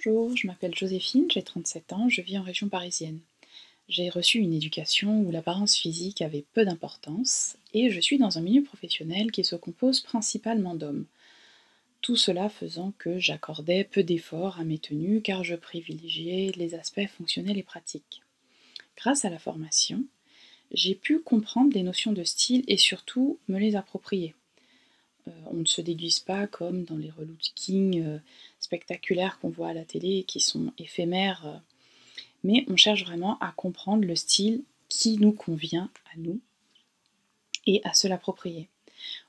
Bonjour, je m'appelle Joséphine, j'ai 37 ans, je vis en région parisienne. J'ai reçu une éducation où l'apparence physique avait peu d'importance et je suis dans un milieu professionnel qui se compose principalement d'hommes. Tout cela faisant que j'accordais peu d'efforts à mes tenues car je privilégiais les aspects fonctionnels et pratiques. Grâce à la formation, j'ai pu comprendre les notions de style et surtout me les approprier. On ne se déguise pas comme dans les relookings spectaculaires qu'on voit à la télé et qui sont éphémères, mais on cherche vraiment à comprendre le style qui nous convient à nous et à se l'approprier.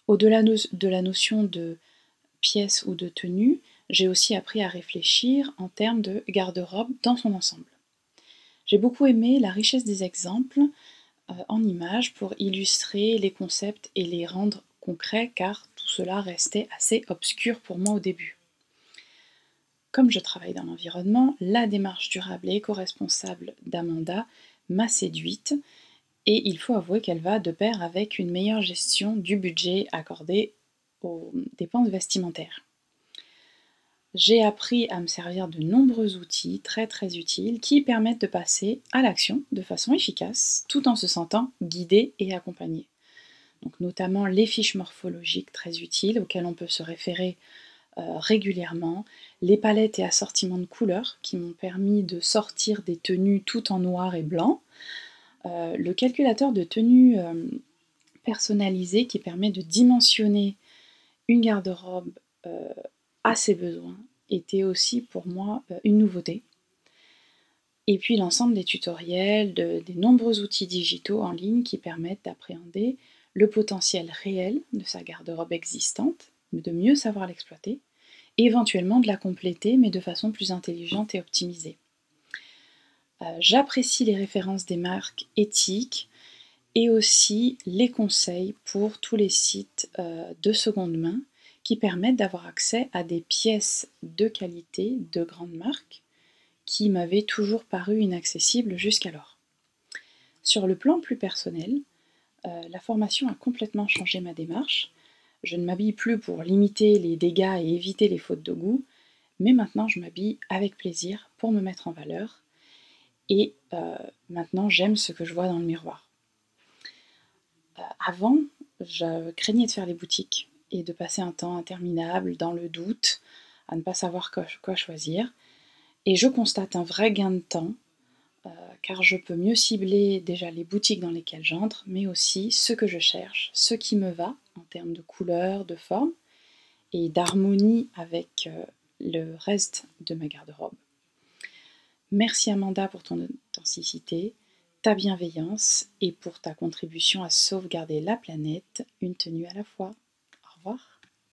Au-delà de la notion de pièce ou de tenue, j'ai aussi appris à réfléchir en termes de garde-robe dans son ensemble. J'ai beaucoup aimé la richesse des exemples en images pour illustrer les concepts et les rendre concrets car tout cela restait assez obscur pour moi au début. Comme je travaille dans l'environnement, la démarche durable et éco-responsable d'Amanda m'a séduite et il faut avouer qu'elle va de pair avec une meilleure gestion du budget accordé aux dépenses vestimentaires. J'ai appris à me servir de nombreux outils très utiles qui permettent de passer à l'action de façon efficace tout en se sentant guidé et accompagné. Donc notamment les fiches morphologiques très utiles auxquelles on peut se référer régulièrement, les palettes et assortiments de couleurs qui m'ont permis de sortir des tenues tout en noir et blanc, le calculateur de tenues personnalisé qui permet de dimensionner une garde-robe à ses besoins était aussi pour moi une nouveauté. Et puis l'ensemble des tutoriels, des nombreux outils digitaux en ligne qui permettent d'appréhender le potentiel réel de sa garde-robe existante, de mieux savoir l'exploiter, et éventuellement de la compléter, mais de façon plus intelligente et optimisée. J'apprécie les références des marques éthiques et aussi les conseils pour tous les sites de seconde main qui permettent d'avoir accès à des pièces de qualité de grandes marques qui m'avaient toujours paru inaccessibles jusqu'alors. Sur le plan plus personnel, la formation a complètement changé ma démarche. Je ne m'habille plus pour limiter les dégâts et éviter les fautes de goût, mais maintenant je m'habille avec plaisir pour me mettre en valeur et maintenant j'aime ce que je vois dans le miroir. Avant, je craignais de faire les boutiques et de passer un temps interminable dans le doute, à ne pas savoir quoi choisir. Et je constate un vrai gain de temps, car je peux mieux cibler déjà les boutiques dans lesquelles j'entre, mais aussi ce que je cherche, ce qui me va en termes de couleur, de forme et d'harmonie avec le reste de ma garde-robe. Merci Amanda pour ton authenticité, ta bienveillance et pour ta contribution à sauvegarder la planète, une tenue à la fois. Au revoir.